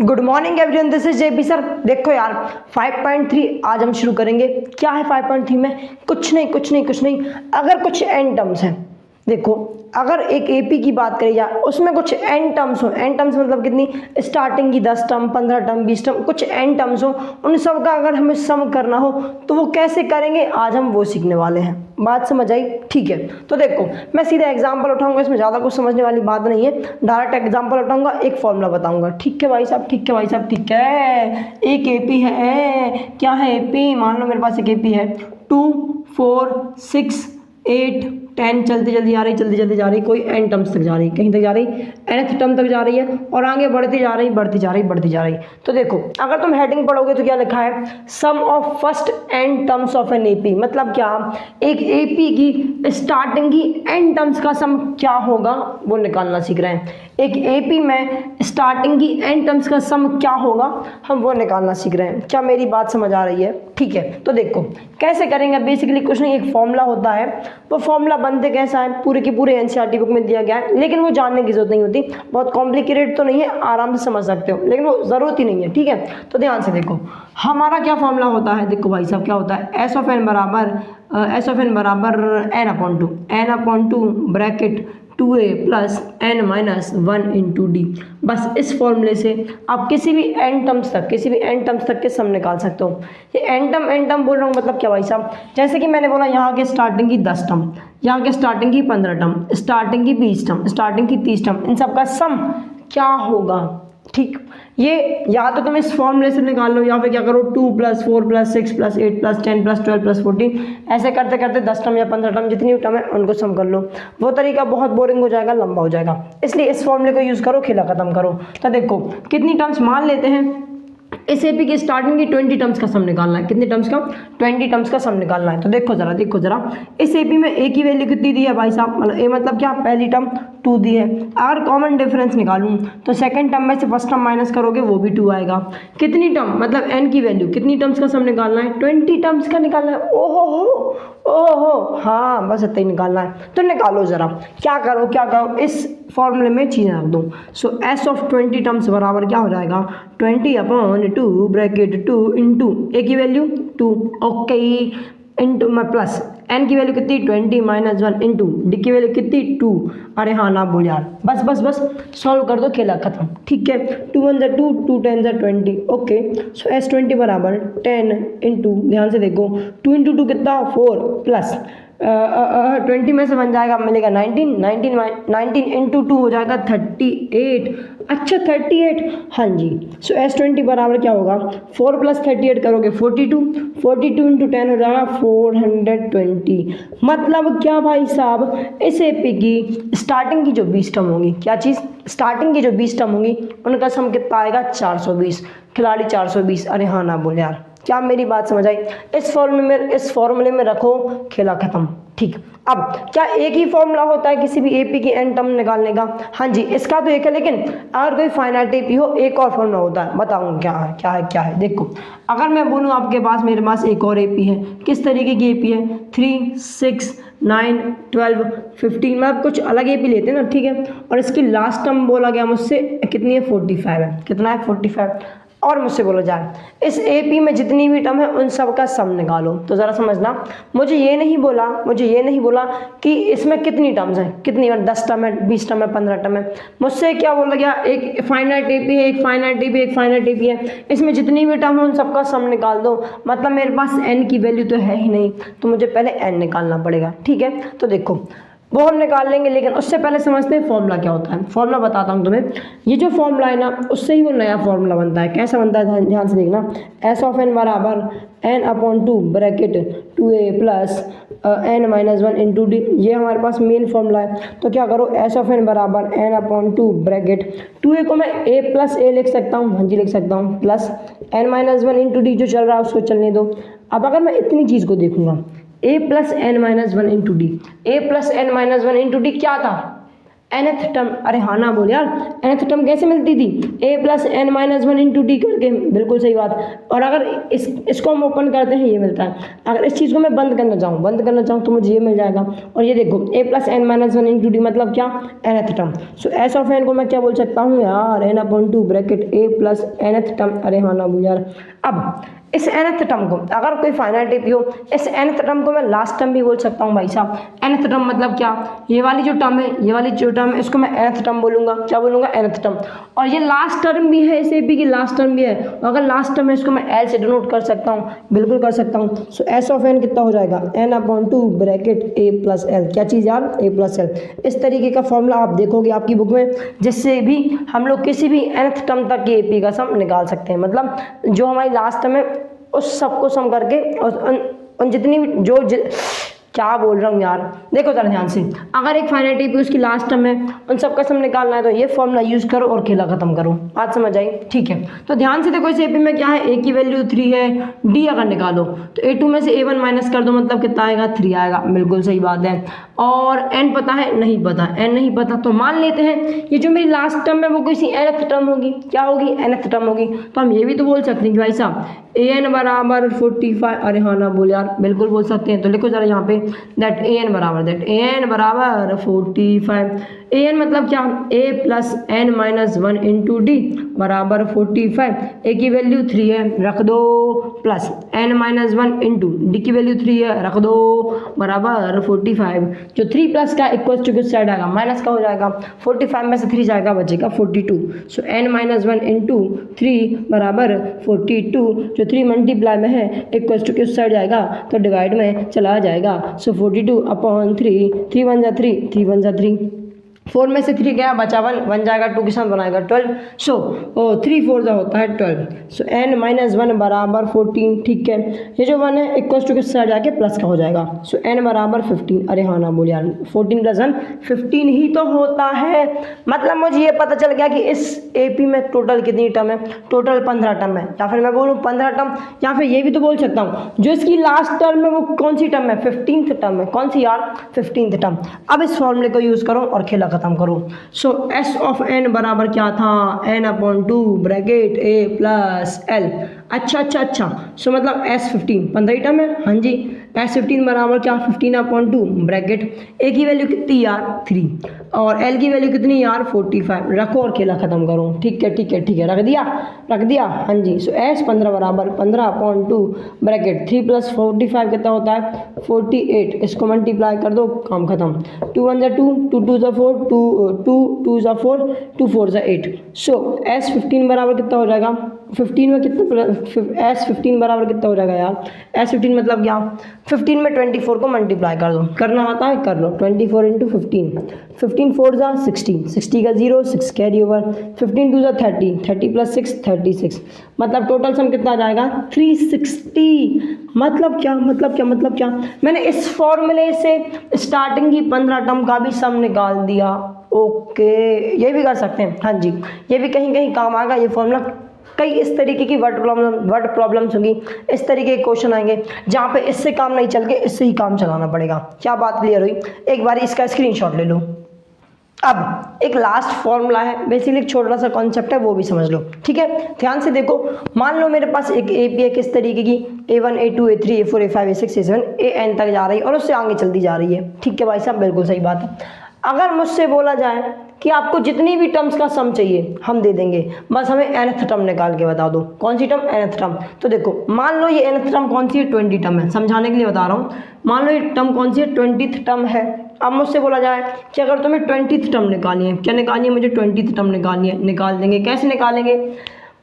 Good morning everyone, this is JP sir. देखो यार 5.3 आज हम शुरू करेंगे। क्या है 5.3 में? कुछ नहीं। अगर कुछ एन टर्म्स हैं, देखो अगर एक एपी की बात करी जाए उसमें कुछ एन टर्म्स हो, एन टर्म्स मतलब कितनी, स्टार्टिंग की 10 टर्म, 15 टर्म, 20 टर्म, कुछ एन टर्म्स हो, उन सब का अगर हमें सम करना हो तो वो कैसे करेंगे, आज हम वो सीखने वाले हैं। बात समझ आई? ठीक है, तो देखो मैं सीधा एग्जांपल उठाऊंगा, इसमें ज़्यादा कुछ समझने वाली बात नहीं है, डायरेक्ट एग्जांपल उठाऊंगा, एक फॉर्मूला बताऊंगा। ठीक है भाई साहब, ठीक है भाई साहब, ठीक है। एक एपी है, क्या है एपी, मान लो मेरे पास एक एपी है 2, 4, 6, 8, 10, चलती जल्दी जा रही, कोई एन टर्म्स तक जा रही, कहीं तक जा रही, nth टर्म तक जा रही है और आगे बढ़ती जा रही। तो देखो अगर तुम हेडिंग पढ़ोगे तो क्या लिखा है, sum of first n terms of an AP. मतलब क्या, एक एपी की स्टार्टिंग की एन टर्म्स का सम क्या होगा वो निकालना सीख रहे हैं। एक एपी में स्टार्टिंग की एन टर्म्स का सम क्या होगा, हम वो निकालना सीख रहे हैं। क्या मेरी बात समझ आ रही है? ठीक है, तो देखो कैसे करेंगे। बेसिकली कुछ नहीं, एक फॉर्मूला होता है, वो फॉर्मूला बनते कैसा है पूरे के पूरे एनसीईआरटी बुक में दिया गया है, लेकिन वो जानने की जरूरत नहीं होती, बहुत कॉम्प्लिकेटेड तो नहीं है, आराम से समझ सकते हो, लेकिन वो जरूरत ही नहीं है। ठीक है, तो ध्यान से देखो हमारा क्या फॉर्मूला होता है। देखो भाई साहब क्या होता है, एस ऑफ एन बराबर n upon two bracket 2a plus n minus 1 into d. बस इस फॉर्मूले से आप किसी भी एन टर्म्स तक के सम निकाल सकते हो। ये एन टर्म बोल रहा हूँ, मतलब क्या भाई साहब, जैसे कि मैंने बोला यहाँ के स्टार्टिंग की 10 टर्म, यहाँ के स्टार्टिंग की 15 टर्म, स्टार्टिंग की 20 टर्म, स्टार्टिंग की 30 टर्म, इन सब का सम क्या होगा। ठीक, ये या तो तुम इस फॉर्मूले से निकाल लो, या फिर क्या करो 2 + 4 + 6 + 8 + 10 + 12 + 14, ऐसे करते करते 10 टर्म या 15 टर्म जितनी भी टर्म है उनको सम कर लो। वो तरीका बहुत बोरिंग हो जाएगा, लंबा हो जाएगा, इसलिए इस फॉर्मूले को यूज़ करो, खेला खत्म करो। तो देखो कितनी टर्म्स मान लेते हैं, इस एपी की स्टार्टिंग की 20 टर्म्स का सम निकालना है। कितनी टर्म्स का? 20 टर्म्स का सम निकालना है। तो देखो जरा इस एपी में ए की वैल्यू कितनी दी है भाई साहब, मतलब ए मतलब क्या, पहली टर्म 2 दी है। अगर कॉमन डिफरेंस निकालूं तो सेकंड टर्म में से फर्स्ट टर्म माइनस करोगे वो भी 2 आएगा। कितनी टर्म, मतलब एन की वैल्यू, कितनी टर्म्स का सम निकालना है, 20 टर्म्स का निकालना है। ओहो, हाँ बस इतना ही निकालना है। तो निकालो जरा, क्या करो इस फॉर्मूले में चीज़ें रख दो। सो एस ऑफ 20 टर्म्स बराबर क्या हो जाएगा, 20/2 ब्रैकेट 2 इंटू ए की वैल्यू 2, ओके, इंटू में प्लस एन की वैल्यू कितनी 20 माइनस 1 इंटू डी की वैल्यू कितनी 2। अरे हाँ ना बोल यार, बस सॉल्व कर दो, खेला खत्म। ठीक है, 2 1 2, 2 10 20, ओके। सो S20 बराबर 10 इंटू, ध्यान से देखो 2 इंटू 2 कितना 4 प्लस 20 में से बन जाएगा, मिलेगा 19 इंटू 2 हो जाएगा 38। अच्छा 38, हाँ जी। सो S20 बराबर क्या होगा, 4 + 38 करोगे 42 इंटू 10 हो जाएगा 420। मतलब क्या भाई साहब, इस एपी की स्टार्टिंग की जो 20 टर्म होंगी, क्या चीज़, स्टार्टिंग की जो 20 टर्म होंगी उनका सम कितना आएगा 420, खिलाड़ी 420। अरे हाँ ना बोले यार, क्या मेरी बात समझ आई? इस फॉर्मूले में रखो, खेला खत्म। ठीक, अब क्या एक ही फॉर्मूला होता है किसी भी एपी की एन टर्म निकालने का? हाँ जी, इसका तो एक है, लेकिन अगर कोई फाइनाइट एपी हो एक और फॉर्मूला होता है, बताऊंगा क्या है। देखो अगर मैं बोलूँ आपके पास, मेरे पास एक और एपी है, किस तरीके की एपी है, 3, 6, 9, 12, 15, मतलब कुछ अलग एपी लेते हैं ना, ठीक है। और इसकी लास्ट टर्म बोला गया मुझसे कितनी है, 45 है। कितना है, 45। और मुझसे बोला जाए इस एपी में जितनी भी टर्म है उन सब का सम निकालो। तो ज़रा समझना, मुझे ये नहीं बोला कि इसमें कितनी टर्म्स हैं, कितनी, 10 टर्म है, 20 टर्म है, 15 टर्म है। मुझसे क्या बोला गया, एक फाइनाइट एपी है, एक फाइनाइट एपी है, इसमें जितनी भी टर्म है उन सबका सम निकाल दो। मतलब मेरे पास एन की वैल्यू तो है ही नहीं, तो मुझे पहले एन निकालना पड़ेगा। ठीक है, तो देखो वो हम निकाल लेंगे, लेकिन उससे पहले समझते हैं फॉर्मूला क्या होता है। फॉर्मूला बताता हूँ तुम्हें, ये जो फॉर्मूला है ना, उससे ही वो नया फॉर्मूला बनता है। कैसा बनता है, ध्यान से देखना, एस ऑफ एन बराबर n/2 bracket 2a plus n minus 1 into D. ये हमारे पास मेन फॉर्मूला है। तो क्या करो, एस ऑफ एन बराबर n/2 ब्रैकेट 2a को मैं a + a लिख सकता हूँ, हाँ जी लिख सकता हूँ, plus n minus 1 into D, जो चल रहा है उसको चलने दो। अब अगर मैं इतनी चीज़ को देखूंगा, a + n - 1 into D, a + n - 1 into D क्या था, nth टर्म, अरे हाँ ना बोल यार, nth टर्म कैसे मिलती थी, a plus n minus one into d करके, बिल्कुल सही बात। और अगर इसको हम ओपन करते हैं ये मिलता है, अगर इस चीज़ को मैं बंद करना चाहूँ तो मुझे ये मिल जाएगा। और ये देखो a plus n minus one into d मतलब क्या, nth term. So S of n को मैं क्या बोल सकता हूँ यार, n upon two bracket a plus nth term, अरे हाँ ना बोल यार। अब इस nth टर्म को अगर कोई फाइनाइट हो, इस nth टर्म को मैं लास्ट टर्म भी बोल सकता हूँ भाई साहब। nth टर्म मतलब क्या, ये वाली जो टर्म है, ये वाली जो टर्म है, इसको मैं nth टर्म बोलूँगा, क्या बोलूँगा, nth टर्म। और ये लास्ट टर्म भी है, इस एपी की लास्ट टर्म भी है, अगर लास्ट टर्म है इसको मैं एल से डिनोट कर सकता हूँ, बिल्कुल कर सकता हूँ। सो एस ऑफ एन कितना हो जाएगा, n upon two bracket a plus L, क्या चीज़ यार, a प्लस एल। इस तरीके का फॉर्मूला आप देखोगे आपकी बुक में, जिससे भी हम लोग किसी भी nth टर्म तक के एपी का सम निकाल सकते हैं। मतलब जो हमारी लास्ट टर्म है उस सबको सम करके और उन जितनी भी क्या बोल रहा हूँ यार, देखो जरा ध्यान से, अगर एक फाइनाइट एपी उसकी लास्ट टर्म है, उन सबका सम निकालना है तो ये फॉर्मूला यूज़ करो और खेला खत्म करो। बात समझ आई, ठीक है। तो ध्यान से देखो, इस एपी में क्या है, ए की वैल्यू 3 है, डी अगर निकालो तो a2 में से a1 माइनस कर दो, मतलब कितना आएगा, 3 आएगा, बिल्कुल सही बात है। और n पता है, नहीं पता, n नहीं पता, तो मान लेते हैं ये जो मेरी लास्ट टर्म है वो किसी nth टर्म होगी, क्या होगी, nth टर्म होगी। तो हम ये भी तो बोल सकते हैं कि भाई साहब an बराबर 45, अरे हाँ ना बोल यार, बिल्कुल बोल सकते हैं। तो लिखो जरा यहाँ पे दैट an बराबर 45, an मतलब क्या, a plus n minus one into d बराबर 45, a की वैल्यू 3 है, रख दो, plus n minus one into d की वैल्यू 3 है, रख दो, बराबर 45। जो 3 प्लस का इक्वल टू किस साइड आएगा, माइनस का हो जाएगा, 45 में से 3 जाएगा, बचेगा 42। सो n माइनस वन इंटू 3 बराबर 42, जो 3 मल्टीप्लाई में है इक्वल टू किस साइड जाएगा, तो डिवाइड में चला जाएगा। सो 42 अपॉन 3, 3 1 जा 3, 3 1 जा 3, 4 में से 3 गया, बचा 1 जाएगा, 2 के साथ बनाएगा 12। सो 3 4 जा होता है 12। सो n माइनस वन बराबर 14, ठीक है। ये जो 1 है इक्वल टू किस साइड जाके प्लस का हो जाएगा। सो n बराबर 15, अरे हाँ ना बोल यार, 14 प्लस 1 15 ही तो होता है। मतलब मुझे ये पता चल गया कि इस एपी में टोटल कितनी टर्म है, टोटल 15 टर्म है, या फिर मैं बोलूँ 15 टर्म, या फिर ये भी तो बोल सकता हूँ जो इसकी लास्ट टर्म है वो कौन सी टर्म है, 15th टर्म है, कौन सी यार, 15th टर्म। अब इस फॉर्मूले को यूज़ करो और खेला खत्म करो। सो एस ऑफ एन बराबर क्या था, n upon two bracket a plus L. अच्छा, सो मतलब S15 15 टर्म है, हाँ जी। S15 बराबर क्या, 15 अपॉन टू ब्रैकेट a की वैल्यू कितनी यार, 3, और l की वैल्यू कितनी यार, 45। रखो और खेला खत्म करो, ठीक है, रख दिया, हाँ जी। सो S15 बराबर 15 अपॉन टू ब्रैकेट 3 प्लस 45 कितना होता है, 48। इसको मल्टीप्लाई कर दो, काम खत्म। 2 1 जा 2, 2 2 जा 4, 2 2 जा 4, 2 4 जा 8। सो S15 बराबर कितना हो जाएगा, 15 में कितना, S15 बराबर कितना हो जाएगा यार, S15 मतलब क्या, 15 में 24 को मल्टीप्लाई कर दो, करना आता है कर लो, 24 इंटू 15 4 जा 60, 60 का 0, 6 कैरी ओवर, 15 2 जा 30, 30 प्लस 6 36, मतलब टोटल सम कितना आ जाएगा, 360। मतलब क्या, मैंने इस फॉर्मूले से स्टार्टिंग की 15 टर्म का भी सम निकाल दिया। ओके, ये भी कर सकते हैं, हाँ जी, ये भी कहीं कहीं काम आएगा ये फॉर्मूला। कई इस तरीके की वर्ड प्रॉब्लम्स होंगी, इस तरीके के क्वेश्चन आएंगे जहाँ पे इससे काम नहीं चल के इससे ही काम चलाना पड़ेगा। क्या बात क्लियर हुई, एक बार इसका स्क्रीनशॉट ले लो। अब एक लास्ट फॉर्मूला है, बेसिकली एक छोटा सा कॉन्सेप्ट है, वो भी समझ लो, ठीक है। ध्यान से देखो, मान लो मेरे पास एक एपी है किस तरीके की, A1 A2 A3 A4 A5 A6 A7 AN तक जा रही है और उससे आगे चलती जा रही है, ठीक है भाई साहब, बिल्कुल सही बात है। अगर मुझसे बोला जाए कि आपको जितनी भी टर्म्स का सम चाहिए हम दे देंगे, बस हमें nth टर्म निकाल के बता दो, कौन सी टर्म, nth टर्म। तो देखो, मान लो ये nth टर्म कौन सी है, 20 टर्म है, समझाने के लिए बता रहा हूँ। मान लो ये टर्म कौन सी है, 20th टर्म है। अब मुझसे बोला जाए कि अगर तुम्हें 20th टर्म निकालनी है, क्या निकालनी है, मुझे 20th टर्म निकालनी है, निकाल देंगे। कैसे निकालेंगे,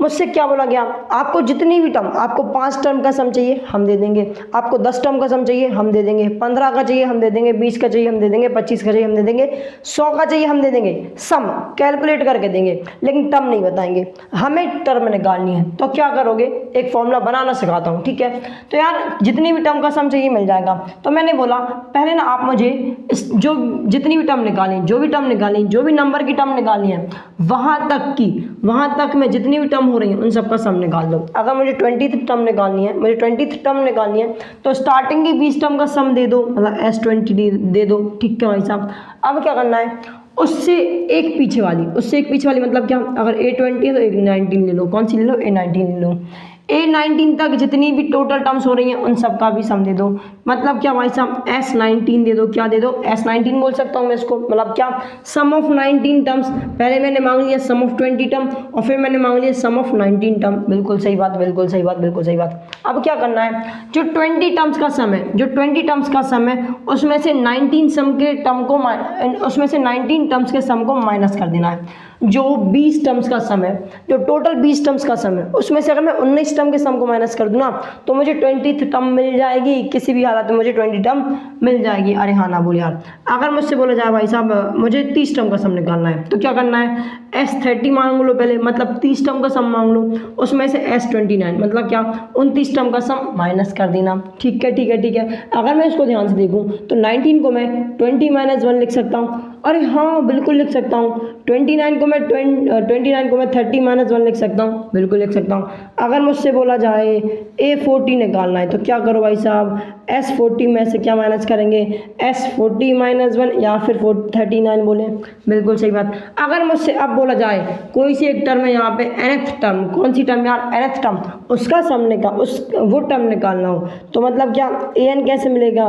मुझसे क्या बोला गया, आपको जितनी भी टर्म, आपको 5 टर्म का सम चाहिए हम दे देंगे, आपको 10 टर्म का सम चाहिए हम दे देंगे, 15 का चाहिए हम दे देंगे, 20 का चाहिए हम दे देंगे, 25 का चाहिए हम दे देंगे, 100 का चाहिए हम दे देंगे। सम कैलकुलेट करके देंगे, लेकिन टर्म नहीं बताएंगे, हमें टर्म निकालनी है। तो क्या करोगे, एक फॉर्मूला बनाना सिखाता हूँ, ठीक है। तो यार जितनी भी टर्म का सम चाहिए मिल जाएगा। तो मैंने बोला पहले ना आप मुझे जो जितनी भी टर्म निकालें, जो भी टर्म निकालें, जो भी नंबर की टर्म निकालनी है, वहाँ तक मैं जितनी भी टर्म हो रही है उन सबका सम निकाल दो। अगर मुझे 20th टर्म निकालनी है, तो स्टार्टिंग की 20 टर्म का सम दे दो, मतलब S20 दे दो, ठीक है भाई साहब। अब क्या करना है, उससे एक पीछे वाली मतलब क्या, अगर A20 है तो A19 ले लो, कौन सी ले लो, A19 ले लो। A19 तक जितनी भी टोटल टर्म्स हो रही हैं उन सब का भी सम दे दो, मतलब क्या भाई साहब S19 दे दो, क्या दे दो, S19 बोल सकता हूँ मैं इसको, मतलब क्या, सम ऑफ 19 टर्म्स। पहले मैंने मांग लिया सम ऑफ 20 टर्म और फिर मैंने मांग लिया सम ऑफ 19 टर्म। बिल्कुल सही बात, बिल्कुल सही बात, बिल्कुल सही बात। अब क्या करना है, जो 20 टर्म्स का सम है, जो 20 टर्म्स का सम है उसमें से 19 सम के टर्म को उसमें से 19 टर्म्स के सम को माइनस कर देना है। जो 20 टर्म्स का सम है, जो टोटल 20 टर्म्स का सम है, उसमें से अगर मैं 19 टर्म के सम को माइनस कर दूँ ना तो मुझे 20th टर्म मिल जाएगी, किसी भी हालत में मुझे 20 टर्म मिल जाएगी। अरे हाँ ना बोल यार। अगर मुझसे बोला जाए भाई साहब मुझे 30 टर्म का सम निकालना है तो क्या करना है, S30 मांग लो पहले, मतलब 30 टर्म का सम मांग लो, उसमें से S29 मतलब क्या, 29 टर्म का सम माइनस कर देना। ठीक है ठीक है ठीक है। अगर मैं इसको ध्यान से देखूँ तो 19 को मैं 20 - 1 लिख सकता हूँ। अरे हाँ बिल्कुल लिख सकता हूँ। 29 को मैं 30 - 1 लिख सकता हूँ, बिल्कुल लिख सकता हूँ। अगर मुझसे बोला जाए A40 निकालना है तो क्या करो भाई साहब, S40 में से क्या माइनस करेंगे, S40 - 1 या फिर 39 बोले, बिल्कुल सही बात। अगर मुझसे अब बोला जाए कोई सी एक टर्म है यहाँ पे nth टर्म, कौन सी टर्म यार, nth टर्म, उसका सम वो टर्म निकालना हो तो मतलब क्या an कैसे मिलेगा,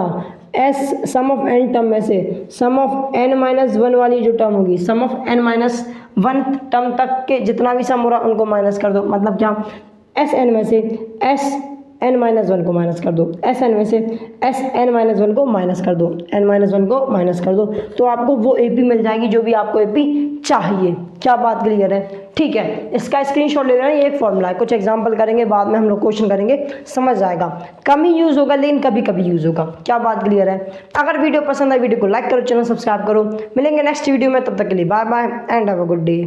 S sum of n term में से सम ऑफ n - 1 वाली जो टर्म होगी, सम ऑफ n - 1 टर्म तक के जितना भी सम हो रहा उनको माइनस कर दो, मतलब क्या Sn में से Sn - 1 को माइनस कर दो, Sn में से Sn - 1 को माइनस कर दो, n - 1 को माइनस कर दो, तो आपको वो AP मिल जाएगी जो भी आपको AP चाहिए। क्या बात क्लियर है? ठीक है, इसका स्क्रीनशॉट ले लेना, ये एक फॉर्मूला है, कुछ एग्जांपल करेंगे बाद में हम लोग क्वेश्चन करेंगे, समझ जाएगा। कम ही यूज होगा लेकिन कभी कभी यूज होगा। क्या बात क्लियर है? अगर वीडियो पसंद है वीडियो को लाइक करो, चैनल सब्सक्राइब करो। मिलेंगे नेक्स्ट वीडियो में, तब तक के लिए bye bye and have a good day.